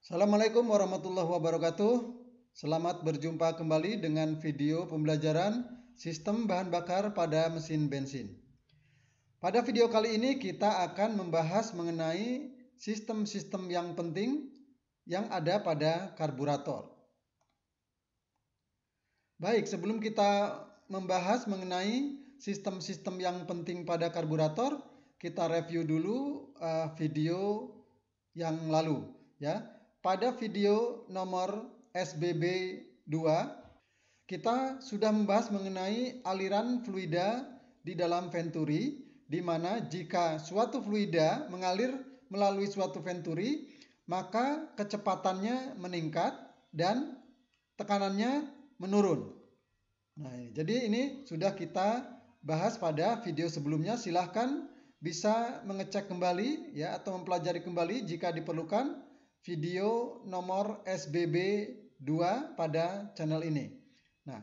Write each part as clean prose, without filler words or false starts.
Assalamualaikum warahmatullahi wabarakatuh. Selamat berjumpa kembali dengan video pembelajaran sistem bahan bakar pada mesin bensin. Pada video kali ini kita akan membahas mengenai sistem-sistem yang penting yang ada pada karburator. Baik, sebelum kita membahas mengenai sistem-sistem yang penting pada karburator, kita review dulu video yang lalu ya. Pada video nomor SBB 2, kita sudah membahas mengenai aliran fluida di dalam venturi, di mana jika suatu fluida mengalir melalui suatu venturi, maka kecepatannya meningkat dan tekanannya menurun. Nah, jadi ini sudah kita bahas pada video sebelumnya. Silahkan bisa mengecek kembali ya atau mempelajari kembali jika diperlukan video nomor SBB 2 pada channel ini. Nah,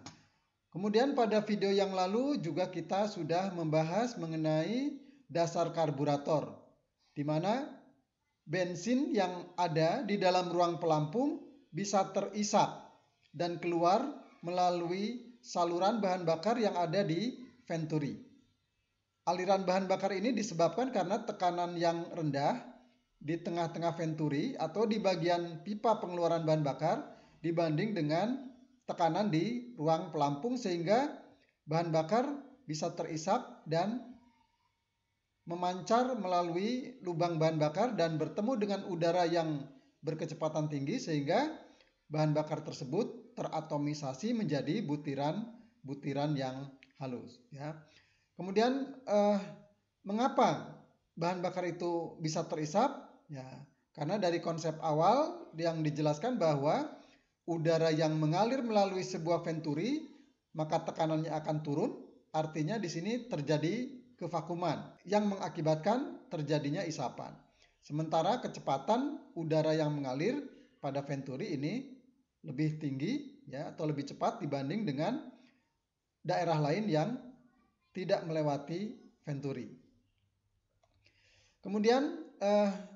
kemudian pada video yang lalu juga kita sudah membahas mengenai dasar karburator, di mana bensin yang ada di dalam ruang pelampung bisa terisap dan keluar melalui saluran bahan bakar yang ada di venturi. Aliran bahan bakar ini disebabkan karena tekanan yang rendah di tengah-tengah venturi atau di bagian pipa pengeluaran bahan bakar dibanding dengan tekanan di ruang pelampung, sehingga bahan bakar bisa terisap dan memancar melalui lubang bahan bakar dan bertemu dengan udara yang berkecepatan tinggi, sehingga bahan bakar tersebut teratomisasi menjadi butiran-butiran yang halus ya. Kemudian mengapa bahan bakar itu bisa terisap? Ya, karena dari konsep awal yang dijelaskan bahwa udara yang mengalir melalui sebuah venturi maka tekanannya akan turun, artinya di sini terjadi kevakuman yang mengakibatkan terjadinya isapan. Sementara kecepatan udara yang mengalir pada venturi ini lebih tinggi ya atau lebih cepat dibanding dengan daerah lain yang tidak melewati venturi. Kemudian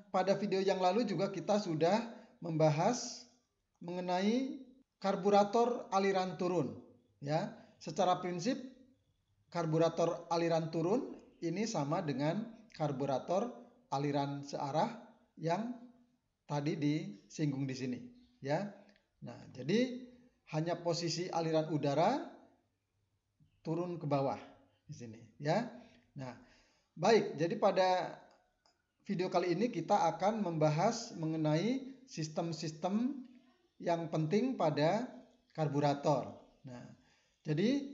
pada video yang lalu juga kita sudah membahas mengenai karburator aliran turun ya. Secara prinsip karburator aliran turun ini sama dengan karburator aliran searah yang tadi disinggung di sini ya. Nah, jadi hanya posisi aliran udara turun ke bawah di sini ya. Nah, baik, jadi pada video kali ini kita akan membahas mengenai sistem-sistem yang penting pada karburator. Nah, jadi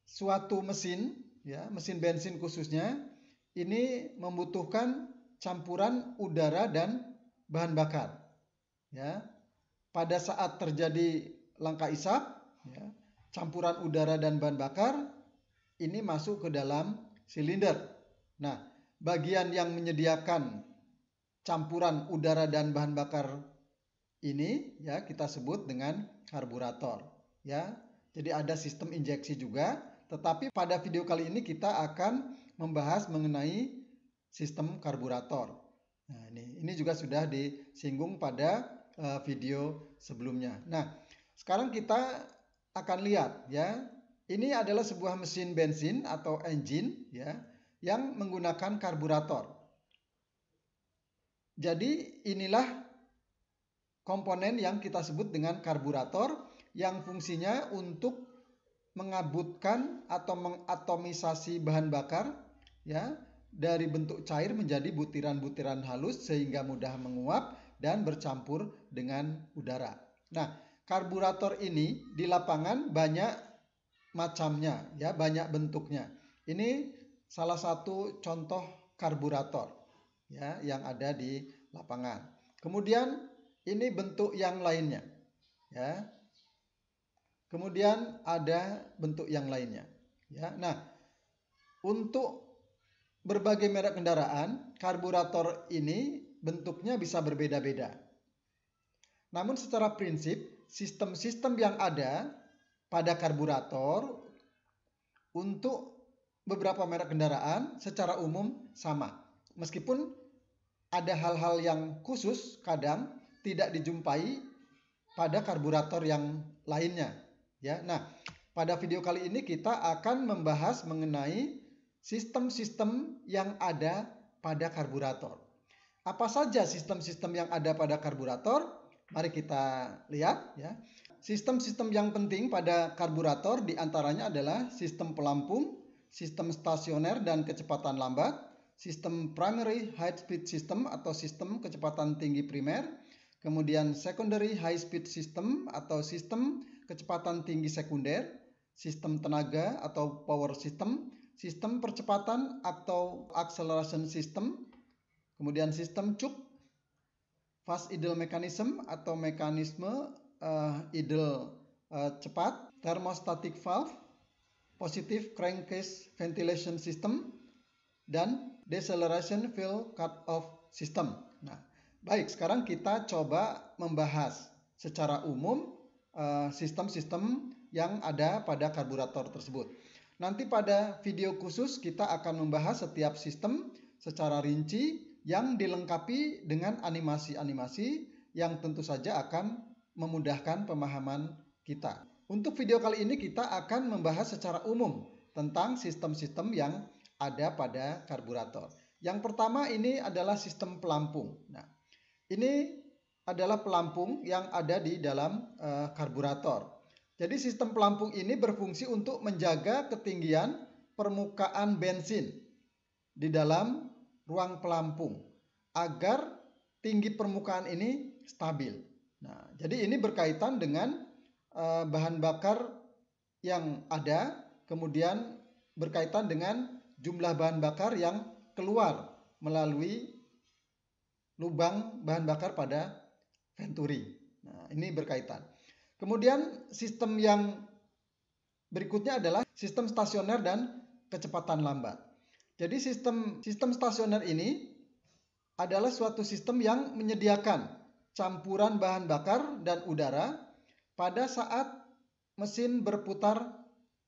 suatu mesin, ya, mesin bensin khususnya, ini membutuhkan campuran udara dan bahan bakar. Ya, pada saat terjadi langkah isap, ya, campuran udara dan bahan bakar ini masuk ke dalam silinder. Nah, bagian yang menyediakan campuran udara dan bahan bakar ini ya kita sebut dengan karburator ya. Jadi ada sistem injeksi juga, tetapi pada video kali ini kita akan membahas mengenai sistem karburator. Nah, ini juga sudah disinggung pada video sebelumnya. Nah, sekarang kita akan lihat ya. Ini adalah sebuah mesin bensin atau engine ya yang menggunakan karburator. Jadi inilah komponen yang kita sebut dengan karburator yang fungsinya untuk mengabutkan atau mengatomisasi bahan bakar ya dari bentuk cair menjadi butiran-butiran halus sehingga mudah menguap dan bercampur dengan udara. Nah, karburator ini di lapangan banyak macamnya ya, banyak bentuknya. Ini salah satu contoh karburator ya yang ada di lapangan. Kemudian ini bentuk yang lainnya ya. Kemudian ada bentuk yang lainnya ya. Nah, untuk berbagai merek kendaraan, karburator ini bentuknya bisa berbeda-beda. Namun secara prinsip, sistem-sistem yang ada pada karburator untuk beberapa merek kendaraan secara umum sama. Meskipun ada hal-hal yang khusus kadang tidak dijumpai pada karburator yang lainnya. Ya, nah pada video kali ini kita akan membahas mengenai sistem-sistem yang ada pada karburator. Apa saja sistem-sistem yang ada pada karburator? Mari kita lihat ya. Sistem-sistem yang penting pada karburator diantaranya adalah sistem pelampung, sistem stasioner dan kecepatan lambat, sistem primary high speed system atau sistem kecepatan tinggi primer, kemudian secondary high speed system atau sistem kecepatan tinggi sekunder, sistem tenaga atau power system, sistem percepatan atau acceleration system, kemudian sistem CUP, fast idle mechanism atau mekanisme idle cepat, thermostatic valve, positive crankcase ventilation system, dan deceleration valve cut-off system. Nah, baik, sekarang kita coba membahas secara umum sistem-sistem yang ada pada karburator tersebut. Nanti pada video khusus kita akan membahas setiap sistem secara rinci yang dilengkapi dengan animasi-animasi yang tentu saja akan memudahkan pemahaman kita. Untuk video kali ini kita akan membahas secara umum tentang sistem-sistem yang ada pada karburator. Yang pertama ini adalah sistem pelampung. Nah, ini adalah pelampung yang ada di dalam karburator. Jadi sistem pelampung ini berfungsi untuk menjaga ketinggian permukaan bensin di dalam ruang pelampung agar tinggi permukaan ini stabil. Nah, jadi ini berkaitan dengan bahan bakar yang ada, kemudian berkaitan dengan jumlah bahan bakar yang keluar melalui lubang bahan bakar pada venturi. Nah, ini berkaitan. Kemudian sistem yang berikutnya adalah sistem stasioner dan kecepatan lambat. Jadi sistem stasioner ini adalah suatu sistem yang menyediakan campuran bahan bakar dan udara pada saat mesin berputar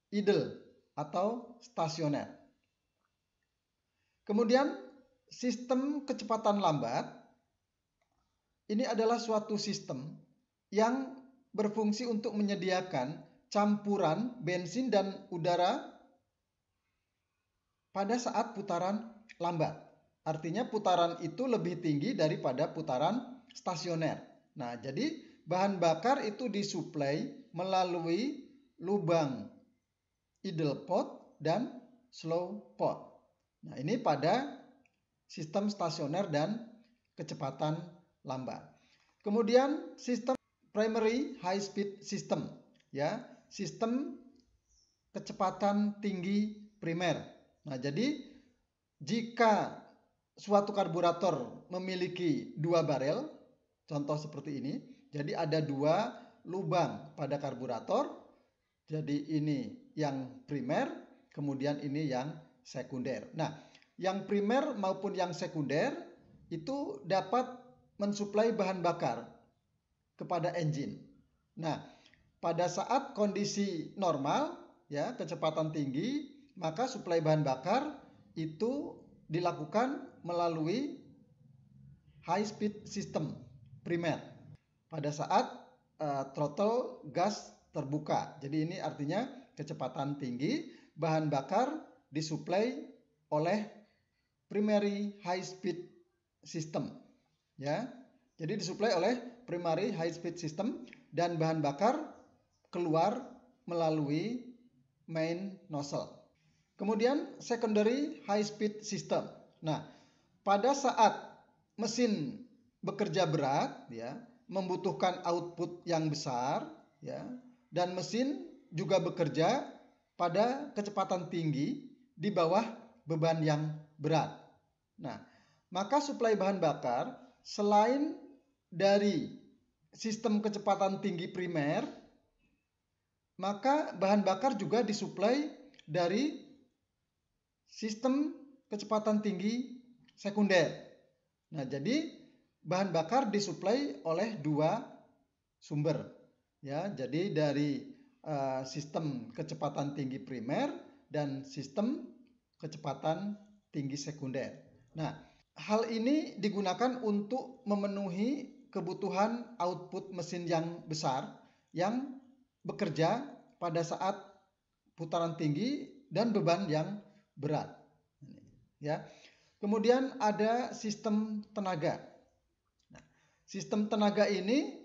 idle atau stasioner. Kemudian sistem kecepatan lambat ini adalah suatu sistem yang berfungsi untuk menyediakan campuran bensin dan udara pada saat putaran lambat. Artinya putaran itu lebih tinggi daripada putaran stasioner. Nah, jadi bahan bakar itu disuplai melalui lubang idle pot dan slow pot. Nah, ini pada sistem stasioner dan kecepatan lambat. Kemudian sistem primary high speed system, ya, sistem kecepatan tinggi primer. Nah, jadi jika suatu karburator memiliki dua barel, contoh seperti ini, jadi ada dua lubang pada karburator, jadi ini yang primer, kemudian ini yang sekunder. Nah, yang primer maupun yang sekunder itu dapat mensuplai bahan bakar kepada engine. Nah, pada saat kondisi normal, ya, kecepatan tinggi, maka suplai bahan bakar itu dilakukan melalui high speed system primer pada saat throttle gas terbuka. Jadi ini artinya kecepatan tinggi, bahan bakar disuplai oleh primary high speed system, ya. Jadi disuplai oleh primary high speed system dan bahan bakar keluar melalui main nozzle. Kemudian secondary high speed system. Nah, pada saat mesin bekerja berat, ya, membutuhkan output yang besar, ya, dan mesin juga bekerja pada kecepatan tinggi di bawah beban yang berat. Nah, maka suplai bahan bakar selain dari sistem kecepatan tinggi primer, maka bahan bakar juga disuplai dari sistem kecepatan tinggi sekunder. Nah, jadi bahan bakar disuplai oleh dua sumber, ya. Jadi dari sistem kecepatan tinggi primer dan sistem kecepatan tinggi sekunder. Nah, hal ini digunakan untuk memenuhi kebutuhan output mesin yang besar yang bekerja pada saat putaran tinggi dan beban yang berat. Ya. Kemudian ada sistem tenaga. Nah, sistem tenaga ini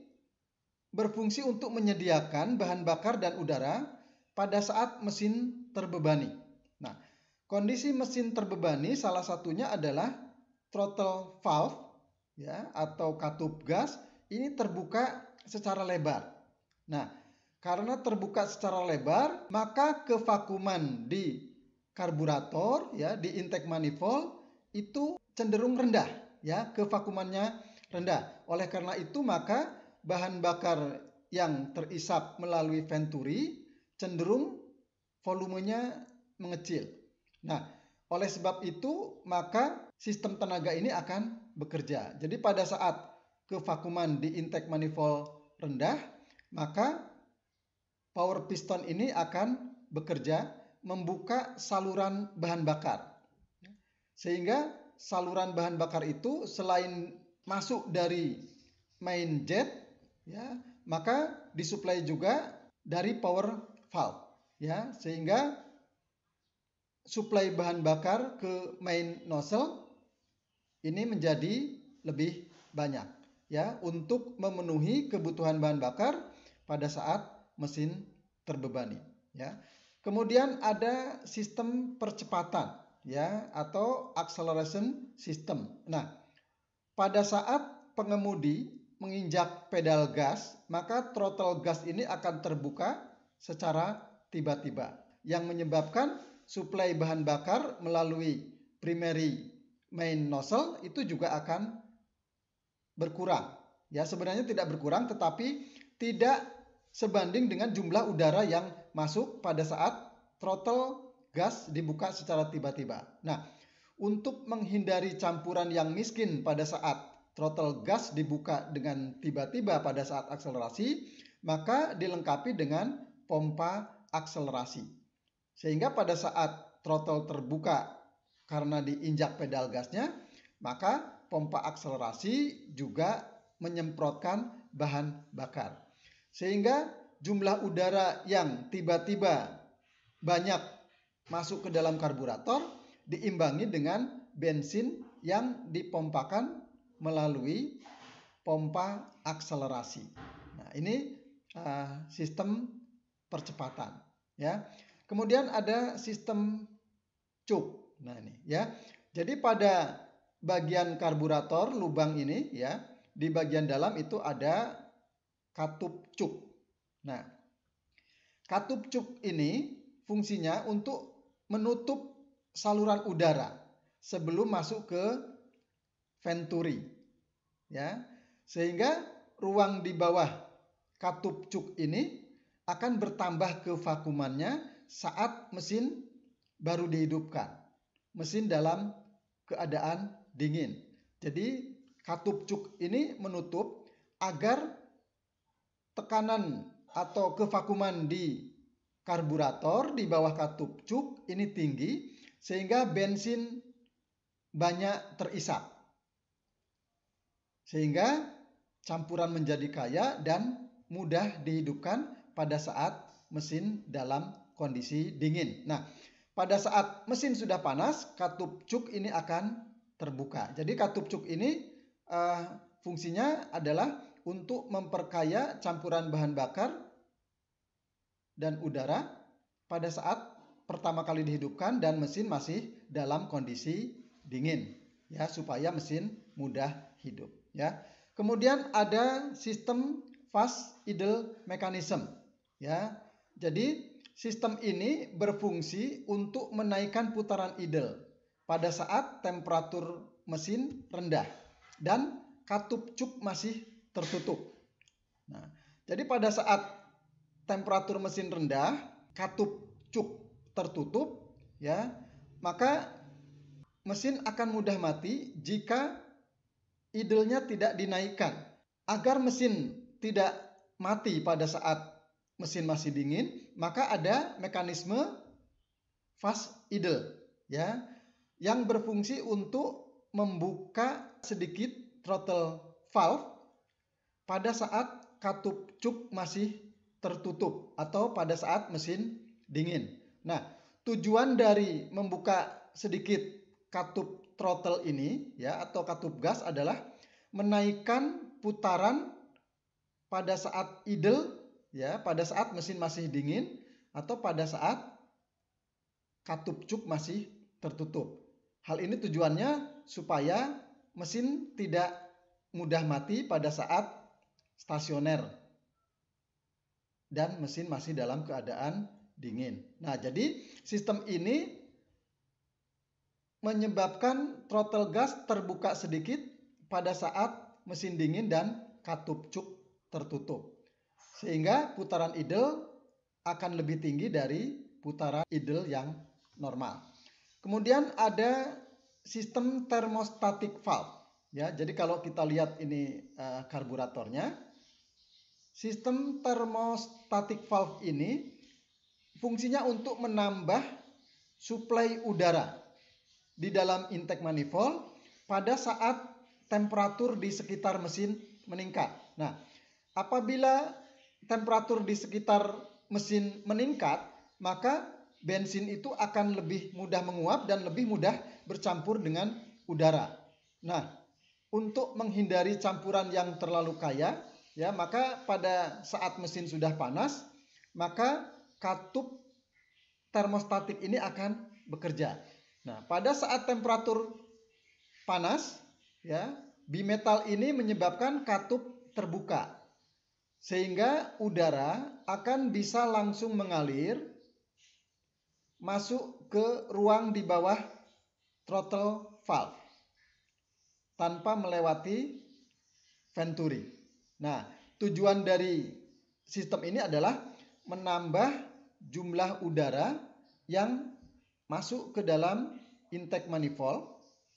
berfungsi untuk menyediakan bahan bakar dan udara pada saat mesin terbebani. Nah, kondisi mesin terbebani salah satunya adalah throttle valve ya atau katup gas ini terbuka secara lebar. Nah, karena terbuka secara lebar, maka kevakuman di karburator ya di intake manifold itu cenderung rendah ya, kevakumannya rendah. Oleh karena itu maka bahan bakar yang terisap melalui venturi cenderung volumenya mengecil. Nah, oleh sebab itu maka sistem tenaga ini akan bekerja. Jadi pada saat kevakuman di intake manifold rendah, maka power piston ini akan bekerja membuka saluran bahan bakar. Sehingga saluran bahan bakar itu selain masuk dari main jet ya, maka disuplai juga dari power valve ya, sehingga suplai bahan bakar ke main nozzle ini menjadi lebih banyak ya untuk memenuhi kebutuhan bahan bakar pada saat mesin terbebani ya. Kemudian ada sistem percepatan ya atau acceleration system. Nah, pada saat pengemudi menginjak pedal gas, maka throttle gas ini akan terbuka secara tiba-tiba yang menyebabkan suplai bahan bakar melalui primary main nozzle itu juga akan berkurang. Ya, sebenarnya tidak berkurang tetapi tidak sebanding dengan jumlah udara yang masuk pada saat throttle gas dibuka secara tiba-tiba. Nah, untuk menghindari campuran yang miskin pada saat throttle gas dibuka dengan tiba-tiba pada saat akselerasi, maka dilengkapi dengan pompa akselerasi. Sehingga pada saat throttle terbuka karena diinjak pedal gasnya, maka pompa akselerasi juga menyemprotkan bahan bakar. Sehingga jumlah udara yang tiba-tiba banyak masuk ke dalam karburator diimbangi dengan bensin yang dipompakan melalui pompa akselerasi. Nah, ini sistem percepatan ya. Kemudian ada sistem cuk. Nah, ini ya. Jadi pada bagian karburator lubang ini ya, di bagian dalam itu ada katup cuk. Nah, katup cuk ini fungsinya untuk menutup saluran udara sebelum masuk ke venturi. Ya. Sehingga ruang di bawah katup cuk ini akan bertambah kevakumannya saat mesin baru dihidupkan. Mesin dalam keadaan dingin. Jadi katup cuk ini menutup agar tekanan atau kevakuman di karburator di bawah katup cuk ini tinggi sehingga bensin banyak terisap. Sehingga campuran menjadi kaya dan mudah dihidupkan pada saat mesin dalam kondisi dingin. Nah, pada saat mesin sudah panas, katup cuk ini akan terbuka. Jadi katup cuk ini fungsinya adalah untuk memperkaya campuran bahan bakar dan udara pada saat pertama kali dihidupkan dan mesin masih dalam kondisi dingin ya, supaya mesin mudah hidup ya. Kemudian ada sistem fast idle mechanism ya. Jadi sistem ini berfungsi untuk menaikkan putaran idle pada saat temperatur mesin rendah dan katup cuk masih tertutup. Nah, jadi pada saat temperatur mesin rendah, katup cuk tertutup, ya, maka mesin akan mudah mati jika idle-nya tidak dinaikkan. Agar mesin tidak mati pada saat mesin masih dingin, maka ada mekanisme fast idle, ya, yang berfungsi untuk membuka sedikit throttle valve pada saat katup cuk masih tertutup atau pada saat mesin dingin. Nah, tujuan dari membuka sedikit katup throttle ini ya atau katup gas adalah menaikkan putaran pada saat idle ya, pada saat mesin masih dingin atau pada saat katup cuk masih tertutup. Hal ini tujuannya supaya mesin tidak mudah mati pada saat stasioner dan mesin masih dalam keadaan dingin. Nah, jadi sistem ini menyebabkan throttle gas terbuka sedikit pada saat mesin dingin dan katup cuk tertutup. Sehingga putaran idle akan lebih tinggi dari putaran idle yang normal. Kemudian ada sistem thermostatic valve. Ya, jadi kalau kita lihat ini karburatornya, sistem thermostatic valve ini fungsinya untuk menambah suplai udara di dalam intake manifold pada saat temperatur di sekitar mesin meningkat. Nah, apabila temperatur di sekitar mesin meningkat, maka bensin itu akan lebih mudah menguap dan lebih mudah bercampur dengan udara. Nah, untuk menghindari campuran yang terlalu kaya, ya, maka pada saat mesin sudah panas, maka katup termostatik ini akan bekerja. Nah, pada saat temperatur panas, ya, bimetal ini menyebabkan katup terbuka, sehingga udara akan bisa langsung mengalir masuk ke ruang di bawah throttle valve tanpa melewati venturi. Nah, tujuan dari sistem ini adalah menambah jumlah udara yang masuk ke dalam intake manifold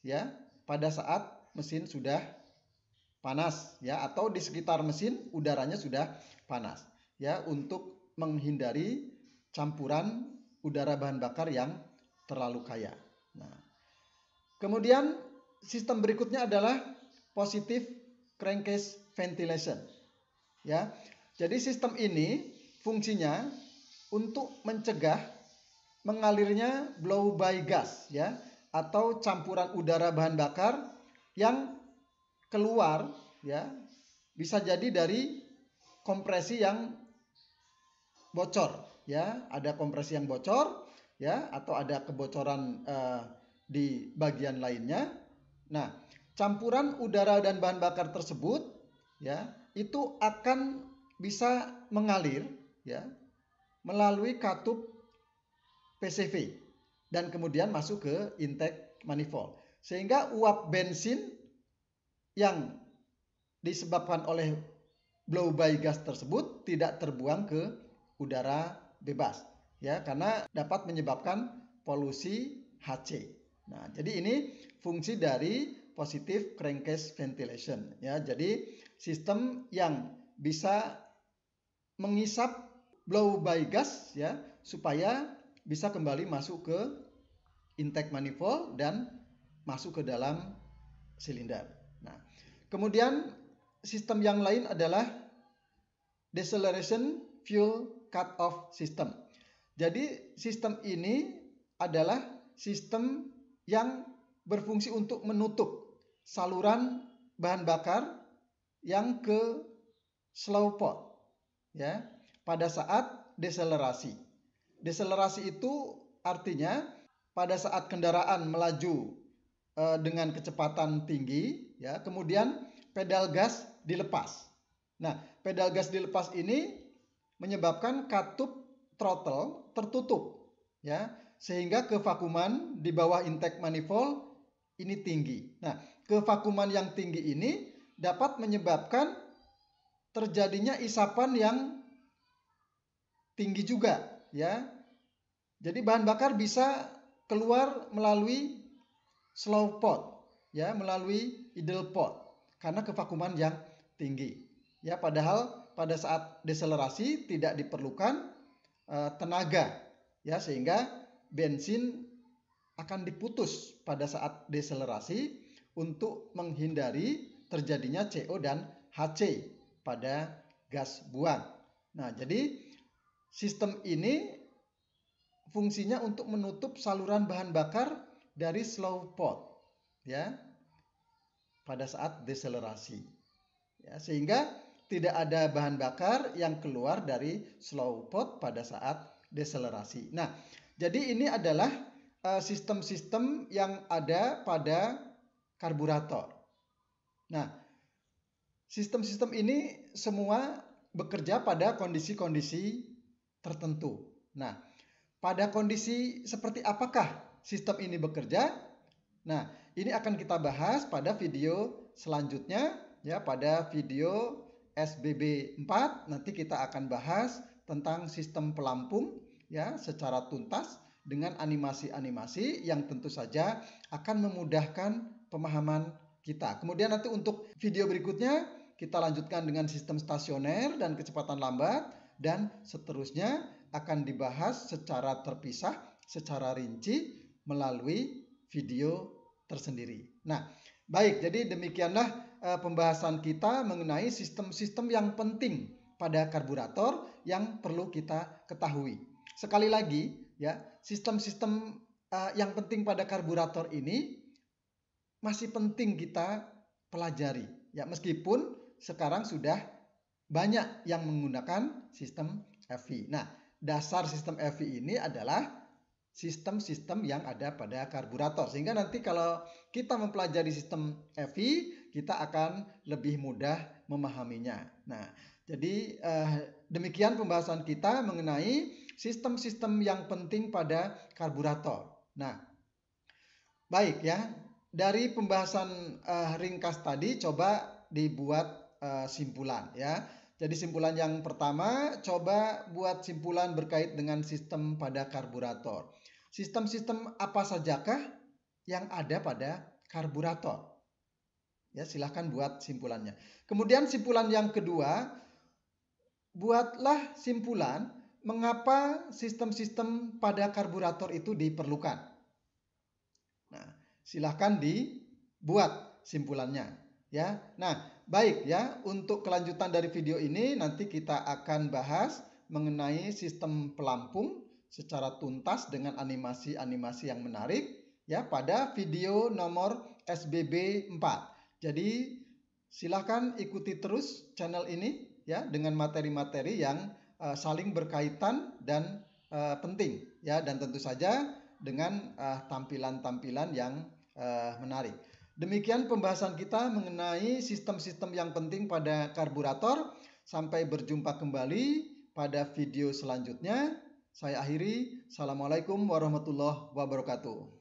ya pada saat mesin sudah panas ya atau di sekitar mesin udaranya sudah panas ya untuk menghindari campuran udara bahan bakar yang terlalu kaya. Nah, kemudian sistem berikutnya adalah positive crankcase ventilation. Ya. Jadi sistem ini fungsinya untuk mencegah mengalirnya blow by gas ya atau campuran udara bahan bakar yang keluar ya bisa jadi dari kompresi yang bocor ya, ada kompresi yang bocor ya atau ada kebocoran di bagian lainnya. Nah, campuran udara dan bahan bakar tersebut ya itu akan bisa mengalir ya melalui katup PCV dan kemudian masuk ke intake manifold. Sehingga uap bensin yang disebabkan oleh blow by gas tersebut tidak terbuang ke udara bebas ya karena dapat menyebabkan polusi HC. Nah, jadi ini fungsi dari positive crankcase ventilation ya. Jadi sistem yang bisa mengisap blow by gas ya supaya bisa kembali masuk ke intake manifold dan masuk ke dalam silinder. Nah, kemudian sistem yang lain adalah deceleration fuel cut-off system. Jadi sistem ini adalah sistem yang berfungsi untuk menutup saluran bahan bakar yang ke slow pot ya pada saat deselerasi. Deselerasi itu artinya pada saat kendaraan melaju dengan kecepatan tinggi ya kemudian pedal gas dilepas. Nah, pedal gas dilepas ini menyebabkan katup throttle tertutup ya sehingga kevakuman di bawah intake manifold ini tinggi. Nah, kevakuman yang tinggi ini dapat menyebabkan terjadinya isapan yang tinggi juga ya. Jadi bahan bakar bisa keluar melalui slow pot ya, melalui idle pot karena kevakuman yang tinggi. Ya, padahal pada saat deselerasi tidak diperlukan tenaga ya sehingga bensin akan diputus pada saat deselerasi untuk menghindari terjadinya CO dan HC pada gas buang. Nah, jadi sistem ini fungsinya untuk menutup saluran bahan bakar dari slow pot, ya, pada saat deselerasi, ya, sehingga tidak ada bahan bakar yang keluar dari slow pot pada saat deselerasi. Nah, jadi ini adalah sistem-sistem yang ada pada karburator. Nah, sistem-sistem ini semua bekerja pada kondisi-kondisi tertentu. Nah, pada kondisi seperti apakah sistem ini bekerja? Nah, ini akan kita bahas pada video selanjutnya, ya, pada video SBB 4 nanti kita akan bahas tentang sistem pelampung, ya, secara tuntas dengan animasi-animasi yang tentu saja akan memudahkan pemahaman kita. Kemudian nanti untuk video berikutnya kita lanjutkan dengan sistem stasioner dan kecepatan lambat, dan seterusnya akan dibahas secara terpisah, secara rinci melalui video tersendiri. Nah, baik, jadi demikianlah pembahasan kita mengenai sistem-sistem yang penting pada karburator yang perlu kita ketahui. Sekali lagi, ya, sistem-sistem yang penting pada karburator ini masih penting kita pelajari, ya, meskipun sekarang sudah banyak yang menggunakan sistem FI. Nah, dasar sistem FI ini adalah sistem-sistem yang ada pada karburator. Sehingga nanti kalau kita mempelajari sistem FI, kita akan lebih mudah memahaminya. Nah, jadi demikian pembahasan kita mengenai sistem-sistem yang penting pada karburator. Nah, baik ya. Dari pembahasan ringkas tadi coba dibuat simpulan, ya. Jadi simpulan yang pertama, coba buat simpulan berkait dengan sistem pada karburator. Sistem-sistem apa sajakah yang ada pada karburator? Ya, silahkan buat simpulannya. Kemudian simpulan yang kedua, buatlah simpulan mengapa sistem-sistem pada karburator itu diperlukan. Nah, silahkan dibuat simpulannya, ya. Nah, baik ya, untuk kelanjutan dari video ini nanti kita akan bahas mengenai sistem pelampung secara tuntas dengan animasi-animasi yang menarik, ya, pada video nomor SBB 4. Jadi silahkan ikuti terus channel ini, ya, dengan materi-materi yang saling berkaitan dan penting, ya, dan tentu saja dengan tampilan-tampilan yang menarik. Demikian pembahasan kita mengenai sistem-sistem yang penting pada karburator. Sampai berjumpa kembali pada video selanjutnya. Saya akhiri. Assalamualaikum warahmatullahi wabarakatuh.